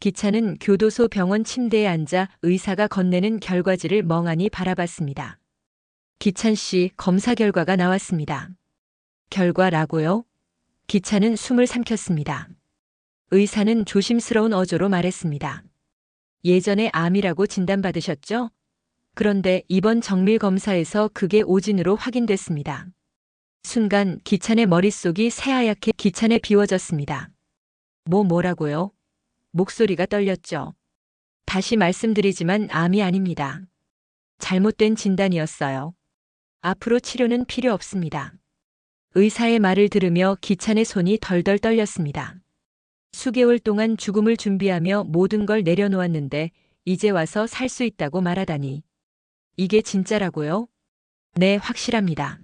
기차는 교도소 병원 침대에 앉아 의사가 건네는 결과지를 멍하니 바라봤습니다. 기찬 씨, 검사 결과가 나왔습니다. 결과라고요? 기차는 숨을 삼켰습니다. 의사는 조심스러운 어조로 말했습니다. 예전에 암이라고 진단받으셨죠? 그런데 이번 정밀 검사에서 그게 오진으로 확인됐습니다. 순간 기찬의 머릿속이 새하얗게 기찬에 비워졌습니다. 뭐라고요? 목소리가 떨렸죠. 다시 말씀드리지만 암이 아닙니다. 잘못된 진단이었어요. 앞으로 치료는 필요 없습니다. 의사의 말을 들으며 기찬의 손이 덜덜 떨렸습니다. 수개월 동안 죽음을 준비하며 모든 걸 내려놓았는데 이제 와서 살 수 있다고 말하다니. 이게 진짜라고요? 네, 확실합니다.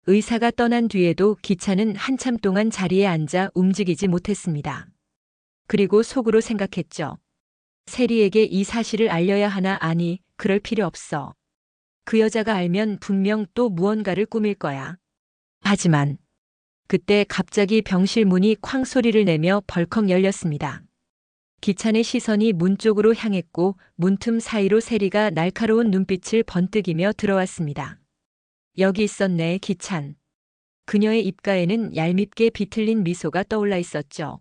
의사가 떠난 뒤에도 기찬은 한참 동안 자리에 앉아 움직이지 못했습니다. 그리고 속으로 생각했죠. 세리에게 이 사실을 알려야 하나. 아니, 그럴 필요 없어. 그 여자가 알면 분명 또 무언가를 꾸밀 거야. 하지만 그때 갑자기 병실 문이 쾅 소리를 내며 벌컥 열렸습니다. 기찬의 시선이 문 쪽으로 향했고 문틈 사이로 세리가 날카로운 눈빛을 번뜩이며 들어왔습니다. 여기 있었네, 기찬. 그녀의 입가에는 얄밉게 비틀린 미소가 떠올라 있었죠.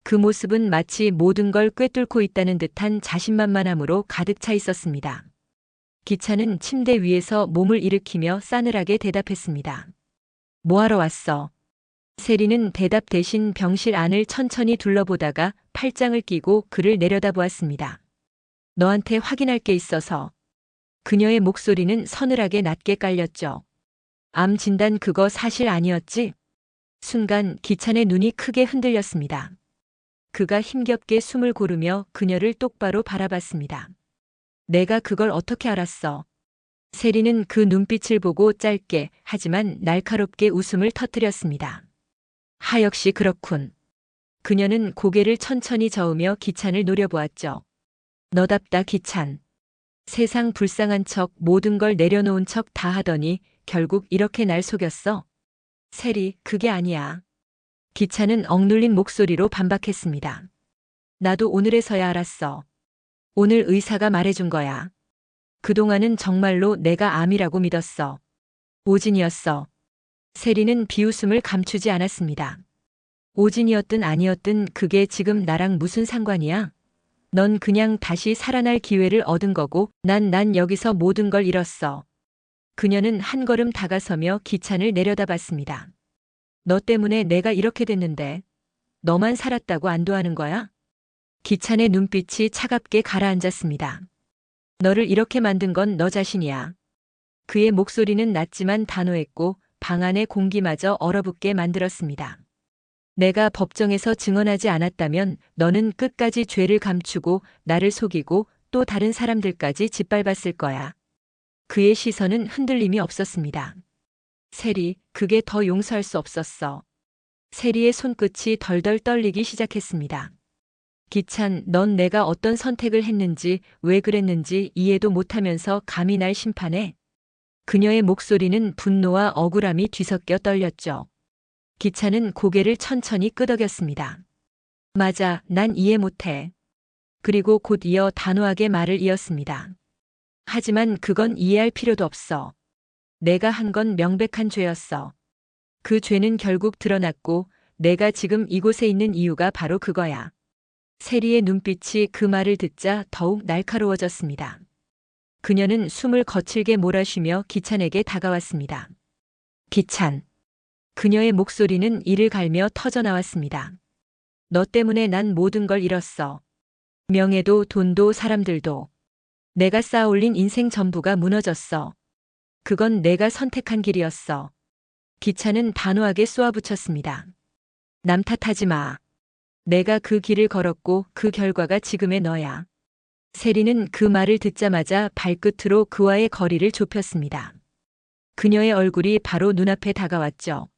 그 모습은 마치 모든 걸 꿰뚫고 있다는 듯한 자신만만함으로 가득 차 있었습니다. 기찬은 침대 위에서 몸을 일으키며 싸늘하게 대답했습니다. 뭐하러 왔어? 세리는 대답 대신 병실 안을 천천히 둘러보다가 팔짱을 끼고 그를 내려다보았습니다. 너한테 확인할 게 있어서. 그녀의 목소리는 서늘하게 낮게 깔렸죠. 암 진단 그거 사실 아니었지? 순간 기찬의 눈이 크게 흔들렸습니다. 그가 힘겹게 숨을 고르며 그녀를 똑바로 바라봤습니다. 내가 그걸 어떻게 알았어? 세리는 그 눈빛을 보고 짧게 하지만 날카롭게 웃음을 터뜨렸습니다. 역시 그렇군. 그녀는 고개를 천천히 저으며 기찬을 노려보았죠. 너답다, 기찬. 세상 불쌍한 척 모든 걸 내려놓은 척 다 하더니 결국 이렇게 날 속였어? 세리, 그게 아니야. 기찬은 억눌린 목소리로 반박했습니다. 나도 오늘에서야 알았어. 오늘 의사가 말해준 거야. 그동안은 정말로 내가 암이라고 믿었어. 오진이었어. 세리는 비웃음을 감추지 않았습니다. 오진이었든 아니었든 그게 지금 나랑 무슨 상관이야? 넌 그냥 다시 살아날 기회를 얻은 거고 난 여기서 모든 걸 잃었어. 그녀는 한 걸음 다가서며 기찬을 내려다봤습니다. 너 때문에 내가 이렇게 됐는데 너만 살았다고 안도하는 거야? 기찬의 눈빛이 차갑게 가라앉았습니다. 너를 이렇게 만든 건 너 자신이야. 그의 목소리는 낮지만 단호했고 방 안의 공기마저 얼어붙게 만들었습니다. 내가 법정에서 증언하지 않았다면 너는 끝까지 죄를 감추고 나를 속이고 또 다른 사람들까지 짓밟았을 거야. 그의 시선은 흔들림이 없었습니다. 세리, 그게 더 용서할 수 없었어. 세리의 손끝이 덜덜 떨리기 시작했습니다. 기찬, 넌 내가 어떤 선택을 했는지, 왜 그랬는지 이해도 못하면서 감히 날 심판해? 그녀의 목소리는 분노와 억울함이 뒤섞여 떨렸죠. 기찬은 고개를 천천히 끄덕였습니다. 맞아, 난 이해 못해. 그리고 곧 이어 단호하게 말을 이었습니다. 하지만 그건 이해할 필요도 없어. 내가 한 건 명백한 죄였어. 그 죄는 결국 드러났고 내가 지금 이곳에 있는 이유가 바로 그거야. 세리의 눈빛이 그 말을 듣자 더욱 날카로워졌습니다. 그녀는 숨을 거칠게 몰아쉬며 기찬에게 다가왔습니다. 기찬. 그녀의 목소리는 이를 갈며 터져나왔습니다. 너 때문에 난 모든 걸 잃었어. 명예도 돈도 사람들도. 내가 쌓아올린 인생 전부가 무너졌어. 그건 내가 선택한 길이었어. 기찬은 단호하게 쏘아붙였습니다. 남 탓하지 마. 내가 그 길을 걸었고 그 결과가 지금의 너야. 세리는 그 말을 듣자마자 발끝으로 그와의 거리를 좁혔습니다. 그녀의 얼굴이 바로 눈앞에 다가왔죠.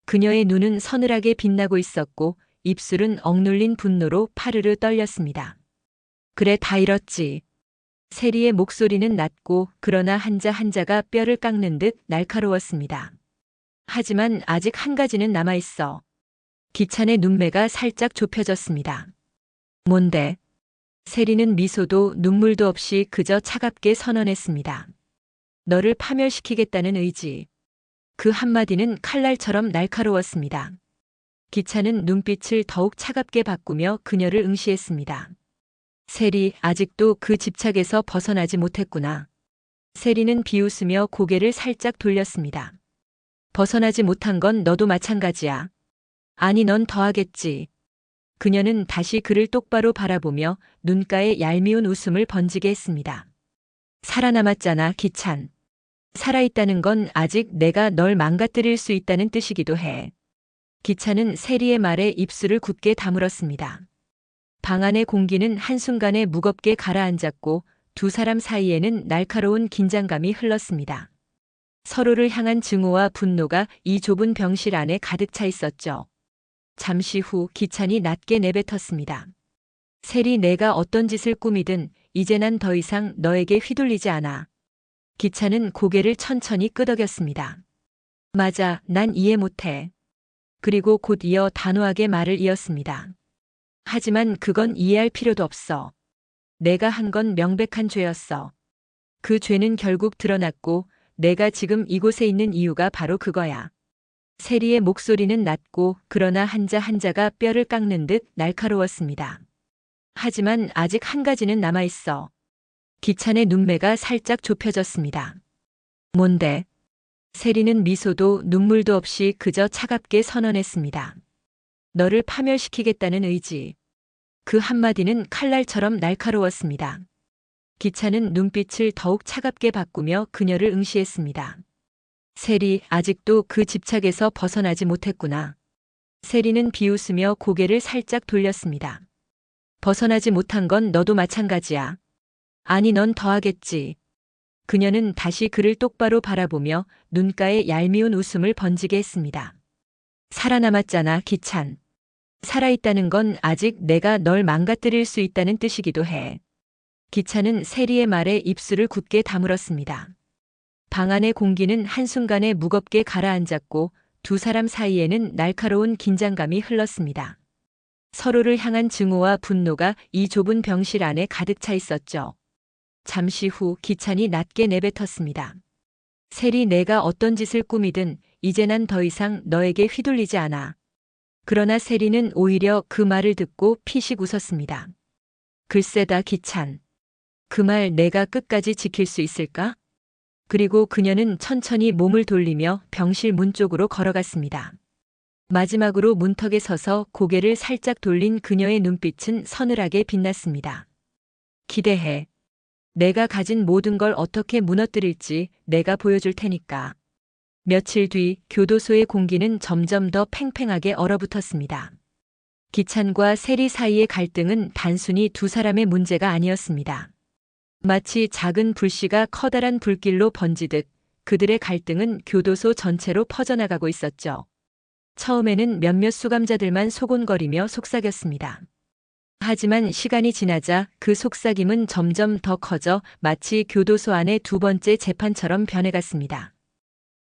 그녀의 눈은 서늘하게 빛나고 있었고 입술은 억눌린 분노로 파르르 떨렸습니다. 그래, 다 잃었지. 세리의 목소리는 낮고 그러나 한자 한자가 뼈를 깎는 듯 날카로웠습니다. 하지만 아직 한 가지는 남아있어. 기찬의 눈매가 살짝 좁혀졌습니다. 뭔데? 세리는 미소도 눈물도 없이 그저 차갑게 선언했습니다. 너를 파멸시키겠다는 의지. 그 한마디는 칼날처럼 날카로웠습니다. 기차는 눈빛을 더욱 차갑게 바꾸며 그녀를 응시했습니다. 세리, 아직도 그 집착에서 벗어나지 못했구나. 세리는 비웃으며 고개를 살짝 돌렸습니다. 벗어나지 못한 건 너도 마찬가지야. 아니, 넌 더하겠지. 그녀는 다시 그를 똑바로 바라보며 눈가에 얄미운 웃음을 번지게 했습니다. 살아남았잖아, 기찬. 살아있다는 건 아직 내가 널 망가뜨릴 수 있다는 뜻이기도 해. 기찬은 세리의 말에 입술을 굳게 다물었습니다. 방 안의 공기는 한순간에 무겁게 가라앉았고 두 사람 사이에는 날카로운 긴장감이 흘렀습니다. 서로를 향한 증오와 분노가 이 좁은 병실 안에 가득 차 있었죠. 잠시 후 기찬이 낮게 내뱉었습니다. 세리, 내가 어떤 짓을 꾸미든 이제 난 더 이상 너에게 휘둘리지 않아. 기찬은 고개를 천천히 끄덕였습니다. 맞아, 난 이해 못해. 그리고 곧 이어 단호하게 말을 이었습니다. 하지만 그건 이해할 필요도 없어. 내가 한 건 명백한 죄였어. 그 죄는 결국 드러났고 내가 지금 이곳에 있는 이유가 바로 그거야. 세리의 목소리는 낮고 그러나 한자 한자가 뼈를 깎는 듯 날카로웠습니다. 하지만 아직 한 가지는 남아있어. 기찬의 눈매가 살짝 좁혀졌습니다. 뭔데? 세리는 미소도 눈물도 없이 그저 차갑게 선언했습니다. 너를 파멸시키겠다는 의지. 그 한마디는 칼날처럼 날카로웠습니다. 기찬은 눈빛을 더욱 차갑게 바꾸며 그녀를 응시했습니다. 세리, 아직도 그 집착에서 벗어나지 못했구나. 세리는 비웃으며 고개를 살짝 돌렸습니다. 벗어나지 못한 건 너도 마찬가지야. 아니, 넌 더하겠지. 그녀는 다시 그를 똑바로 바라보며 눈가에 얄미운 웃음을 번지게 했습니다. 살아남았잖아, 기찬. 살아있다는 건 아직 내가 널 망가뜨릴 수 있다는 뜻이기도 해. 기찬은 세리의 말에 입술을 굳게 다물었습니다. 방 안의 공기는 한순간에 무겁게 가라앉았고 두 사람 사이에는 날카로운 긴장감이 흘렀습니다. 서로를 향한 증오와 분노가 이 좁은 병실 안에 가득 차 있었죠. 잠시 후 기찬이 낮게 내뱉었습니다. 세리, 내가 어떤 짓을 꾸미든 이제 난 더 이상 너에게 휘둘리지 않아. 그러나 세리는 오히려 그 말을 듣고 피식 웃었습니다. 글쎄다, 기찬. 그 말 내가 끝까지 지킬 수 있을까? 그리고 그녀는 천천히 몸을 돌리며 병실 문 쪽으로 걸어갔습니다. 마지막으로 문턱에 서서 고개를 살짝 돌린 그녀의 눈빛은 서늘하게 빛났습니다. 기대해. 내가 가진 모든 걸 어떻게 무너뜨릴지 내가 보여줄 테니까. 며칠 뒤 교도소의 공기는 점점 더 팽팽하게 얼어붙었습니다. 기찬과 세리 사이의 갈등은 단순히 두 사람의 문제가 아니었습니다. 마치 작은 불씨가 커다란 불길로 번지듯 그들의 갈등은 교도소 전체로 퍼져나가고 있었죠. 처음에는 몇몇 수감자들만 소곤거리며 속삭였습니다. 하지만 시간이 지나자 그 속삭임은 점점 더 커져 마치 교도소 안의 두 번째 재판처럼 변해갔습니다.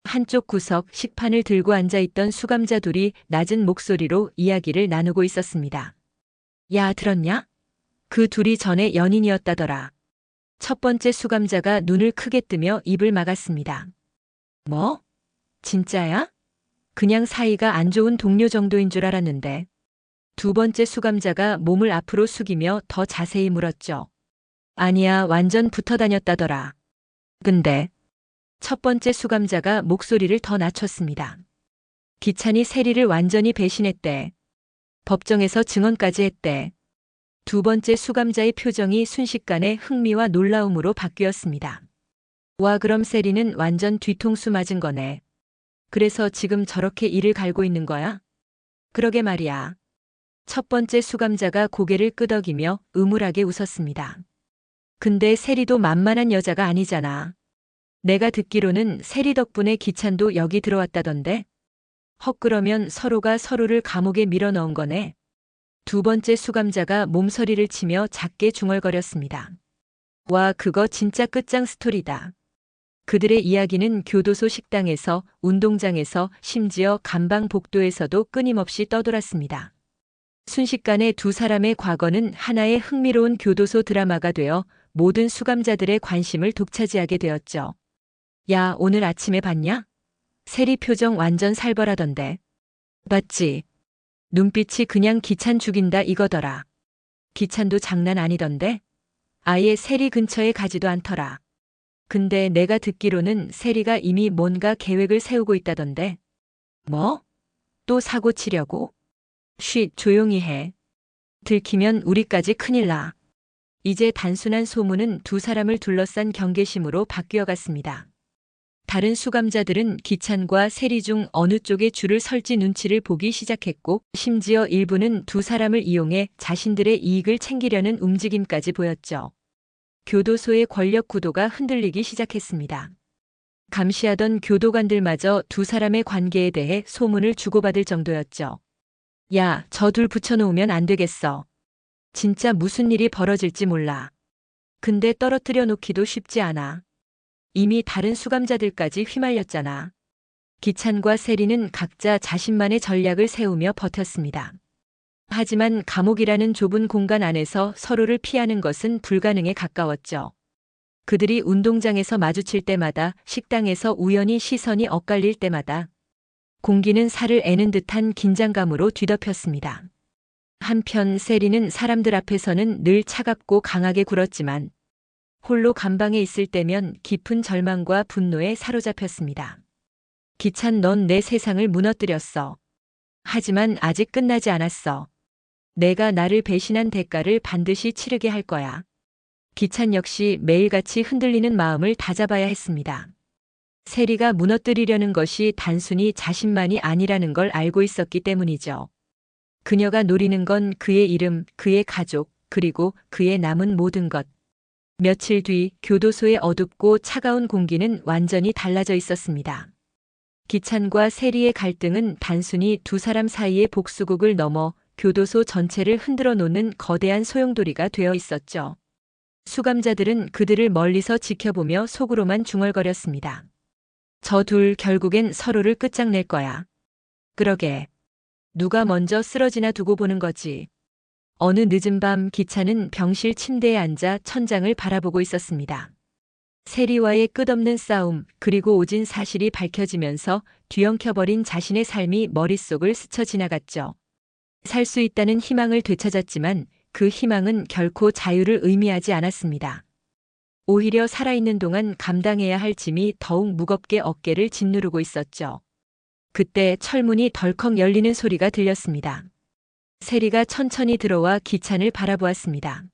한쪽 구석 식판을 들고 앉아있던 수감자 둘이 낮은 목소리로 이야기를 나누고 있었습니다. 야, 들었냐? 그 둘이 전에 연인이었다더라. 첫 번째 수감자가 눈을 크게 뜨며 입을 막았습니다. 뭐? 진짜야? 그냥 사이가 안 좋은 동료 정도인 줄 알았는데. 두 번째 수감자가 몸을 앞으로 숙이며 더 자세히 물었죠. 아니야, 완전 붙어 다녔다더라. 근데 첫 번째 수감자가 목소리를 더 낮췄습니다. 기찬이 세리를 완전히 배신했대. 법정에서 증언까지 했대. 두 번째 수감자의 표정이 순식간에 흥미와 놀라움으로 바뀌었습니다. 와, 그럼 세리는 완전 뒤통수 맞은 거네. 그래서 지금 저렇게 이를 갈고 있는 거야? 그러게 말이야. 첫 번째 수감자가 고개를 끄덕이며 음울하게 웃었습니다. 근데 세리도 만만한 여자가 아니잖아. 내가 듣기로는 세리 덕분에 기찬도 여기 들어왔다던데? 헉, 그러면 서로가 서로를 감옥에 밀어넣은 거네. 두 번째 수감자가 몸서리를 치며 작게 중얼거렸습니다. 와, 그거 진짜 끝장 스토리다. 그들의 이야기는 교도소 식당에서, 운동장에서, 심지어 감방 복도에서도 끊임없이 떠돌았습니다. 순식간에 두 사람의 과거는 하나의 흥미로운 교도소 드라마가 되어 모든 수감자들의 관심을 독차지하게 되었죠. 야, 오늘 아침에 봤냐? 세리 표정 완전 살벌하던데. 봤지? 눈빛이 그냥 기찬 죽인다 이거더라. 기찬도 장난 아니던데? 아예 세리 근처에 가지도 않더라. 근데 내가 듣기로는 세리가 이미 뭔가 계획을 세우고 있다던데. 뭐? 또 사고 치려고? 쉿, 조용히 해. 들키면 우리까지 큰일 나. 이제 단순한 소문은 두 사람을 둘러싼 경계심으로 바뀌어 갔습니다. 다른 수감자들은 기찬과 세리 중 어느 쪽에 줄을 설지 눈치를 보기 시작했고, 심지어 일부는 두 사람을 이용해 자신들의 이익을 챙기려는 움직임까지 보였죠. 교도소의 권력 구도가 흔들리기 시작했습니다. 감시하던 교도관들마저 두 사람의 관계에 대해 소문을 주고받을 정도였죠. 야, 저 둘 붙여놓으면 안 되겠어. 진짜 무슨 일이 벌어질지 몰라. 근데 떨어뜨려 놓기도 쉽지 않아. 이미 다른 수감자들까지 휘말렸잖아. 기찬과 세리는 각자 자신만의 전략을 세우며 버텼습니다. 하지만 감옥이라는 좁은 공간 안에서 서로를 피하는 것은 불가능에 가까웠죠. 그들이 운동장에서 마주칠 때마다, 식당에서 우연히 시선이 엇갈릴 때마다 공기는 살을 애는 듯한 긴장감으로 뒤덮였습니다. 한편 세리는 사람들 앞에서는 늘 차갑고 강하게 굴었지만 홀로 감방에 있을 때면 깊은 절망과 분노에 사로잡혔습니다. 기찬, 넌 내 세상을 무너뜨렸어. 하지만 아직 끝나지 않았어. 내가 나를 배신한 대가를 반드시 치르게 할 거야. 기찬 역시 매일같이 흔들리는 마음을 다잡아야 했습니다. 세리가 무너뜨리려는 것이 단순히 자신만이 아니라는 걸 알고 있었기 때문이죠. 그녀가 노리는 건 그의 이름, 그의 가족, 그리고 그의 남은 모든 것. 며칠 뒤 교도소의 어둡고 차가운 공기는 완전히 달라져 있었습니다. 기찬과 세리의 갈등은 단순히 두 사람 사이의 복수국을 넘어 교도소 전체를 흔들어 놓는 거대한 소용돌이가 되어 있었죠. 수감자들은 그들을 멀리서 지켜보며 속으로만 중얼거렸습니다. 저 둘 결국엔 서로를 끝장낼 거야. 그러게. 누가 먼저 쓰러지나 두고 보는 거지. 어느 늦은 밤 기찬은 병실 침대에 앉아 천장을 바라보고 있었습니다. 세리와의 끝없는 싸움, 그리고 오진 사실이 밝혀지면서 뒤엉켜버린 자신의 삶이 머릿속을 스쳐 지나갔죠. 살 수 있다는 희망을 되찾았지만 그 희망은 결코 자유를 의미하지 않았습니다. 오히려 살아있는 동안 감당해야 할 짐이 더욱 무겁게 어깨를 짓누르고 있었죠. 그때 철문이 덜컥 열리는 소리가 들렸습니다. 세리가 천천히 들어와 기찬을 바라보았습니다.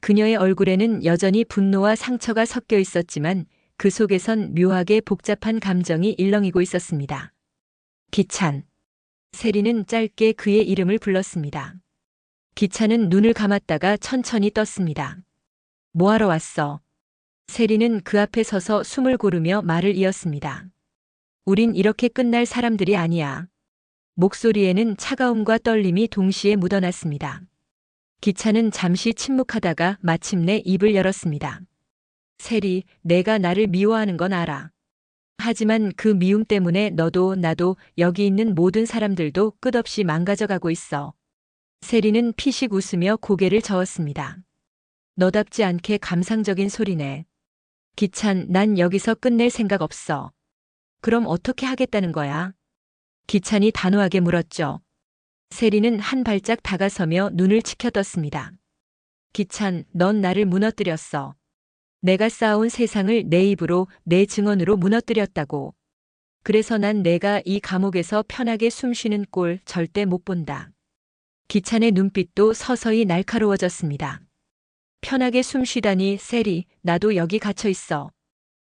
그녀의 얼굴에는 여전히 분노와 상처가 섞여 있었지만 그 속에선 묘하게 복잡한 감정이 일렁이고 있었습니다. 기찬. 세리는 짧게 그의 이름을 불렀습니다. 기찬은 눈을 감았다가 천천히 떴습니다. 뭐하러 왔어? 세리는 그 앞에 서서 숨을 고르며 말을 이었습니다. 우린 이렇게 끝날 사람들이 아니야. 목소리에는 차가움과 떨림이 동시에 묻어났습니다. 기찬은 잠시 침묵하다가 마침내 입을 열었습니다. 세리, 내가 나를 미워하는 건 알아. 하지만 그 미움 때문에 너도 나도 여기 있는 모든 사람들도 끝없이 망가져가고 있어. 세리는 피식 웃으며 고개를 저었습니다. 너답지 않게 감상적인 소리네. 기찬, 난 여기서 끝낼 생각 없어. 그럼 어떻게 하겠다는 거야? 기찬이 단호하게 물었죠. 세리는 한 발짝 다가서며 눈을 치켜떴습니다. 기찬, 넌 나를 무너뜨렸어. 내가 쌓아온 세상을 내 입으로, 내 증언으로 무너뜨렸다고. 그래서 난 내가 이 감옥에서 편하게 숨 쉬는 꼴 절대 못 본다. 기찬의 눈빛도 서서히 날카로워졌습니다. 편하게 숨 쉬다니 세리, 나도 여기 갇혀 있어.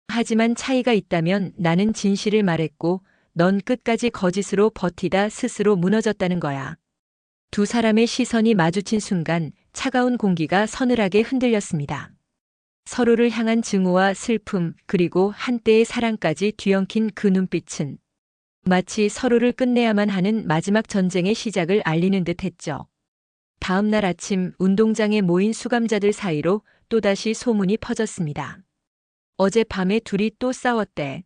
하지만 차이가 있다면 나는 진실을 말했고 넌 끝까지 거짓으로 버티다 스스로 무너졌다는 거야. 두 사람의 시선이 마주친 순간 차가운 공기가 서늘하게 흔들렸습니다. 서로를 향한 증오와 슬픔 그리고 한때의 사랑까지 뒤엉킨 그 눈빛은 마치 서로를 끝내야만 하는 마지막 전쟁의 시작을 알리는 듯 했죠. 다음 날 아침 운동장에 모인 수감자들 사이로 또다시 소문이 퍼졌습니다. 어젯밤에 둘이 또 싸웠대.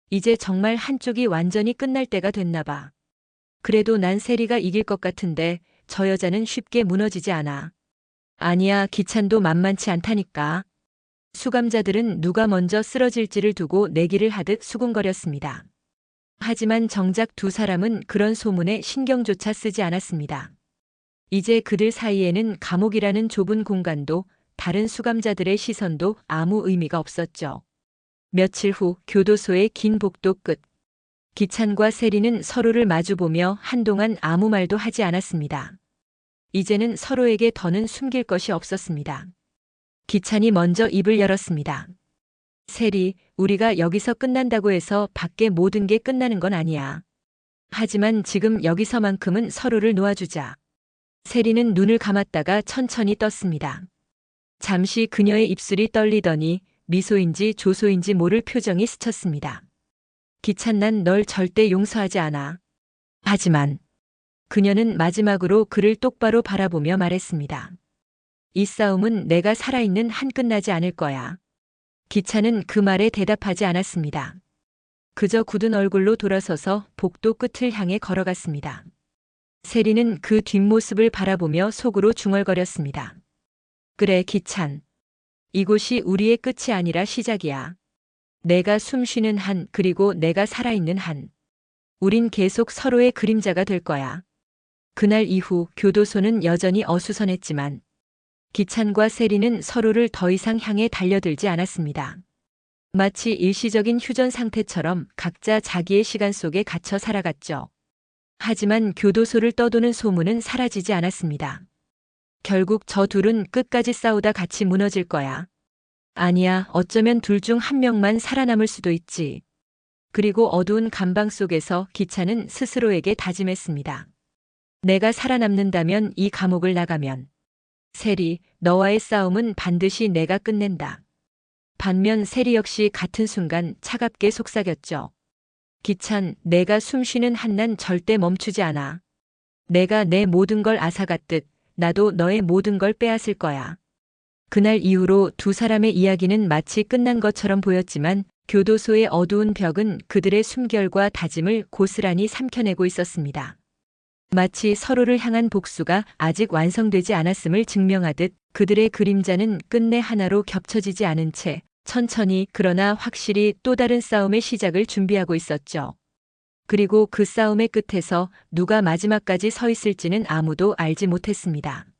이제 정말 한쪽이 완전히 끝날 때가 됐나 봐. 그래도 난 세리가 이길 것 같은데 저 여자는 쉽게 무너지지 않아. 아니야, 기찬도 만만치 않다니까. 수감자들은 누가 먼저 쓰러질지를 두고 내기를 하듯 수군거렸습니다. 하지만 정작 두 사람은 그런 소문에 신경조차 쓰지 않았습니다. 이제 그들 사이에는 감옥이라는 좁은 공간도 다른 수감자들의 시선도 아무 의미가 없었죠. 며칠 후 교도소의 긴 복도 끝. 기찬과 세리는 서로를 마주보며 한동안 아무 말도 하지 않았습니다. 이제는 서로에게 더는 숨길 것이 없었습니다. 기찬이 먼저 입을 열었습니다. 세리, 우리가 여기서 끝난다고 해서 밖에 모든 게 끝나는 건 아니야. 하지만 지금 여기서만큼은 서로를 놓아주자. 세리는 눈을 감았다가 천천히 떴습니다. 잠시 그녀의 입술이 떨리더니 미소인지 조소인지 모를 표정이 스쳤습니다. 기찬, 난 널 절대 용서하지 않아. 하지만 그녀는 마지막으로 그를 똑바로 바라보며 말했습니다. 이 싸움은 내가 살아있는 한 끝나지 않을 거야. 기찬은 그 말에 대답하지 않았습니다. 그저 굳은 얼굴로 돌아서서 복도 끝을 향해 걸어갔습니다. 세리는 그 뒷모습을 바라보며 속으로 중얼거렸습니다. 그래, 기찬. 이곳이 우리의 끝이 아니라 시작이야. 내가 숨 쉬는 한, 그리고 내가 살아있는 한. 우린 계속 서로의 그림자가 될 거야. 그날 이후 교도소는 여전히 어수선했지만 기찬과 세리는 서로를 더 이상 향해 달려들지 않았습니다. 마치 일시적인 휴전 상태처럼 각자 자기의 시간 속에 갇혀 살아갔죠. 하지만 교도소를 떠도는 소문은 사라지지 않았습니다. 결국 저 둘은 끝까지 싸우다 같이 무너질 거야. 아니야, 어쩌면 둘 중 한 명만 살아남을 수도 있지. 그리고 어두운 감방 속에서 기찬은 스스로에게 다짐했습니다. 내가 살아남는다면, 이 감옥을 나가면. 세리, 너와의 싸움은 반드시 내가 끝낸다. 반면 세리 역시 같은 순간 차갑게 속삭였죠. 기찬, 내가 숨 쉬는 한 난 절대 멈추지 않아. 내가 내 모든 걸 앗아갔듯 나도 너의 모든 걸 빼앗을 거야. 그날 이후로 두 사람의 이야기는 마치 끝난 것처럼 보였지만 교도소의 어두운 벽은 그들의 숨결과 다짐을 고스란히 삼켜내고 있었습니다. 마치 서로를 향한 복수가 아직 완성되지 않았음을 증명하듯 그들의 그림자는 끝내 하나로 겹쳐지지 않은 채 천천히 그러나 확실히 또 다른 싸움의 시작을 준비하고 있었죠. 그리고 그 싸움의 끝에서 누가 마지막까지 서 있을지는 아무도 알지 못했습니다.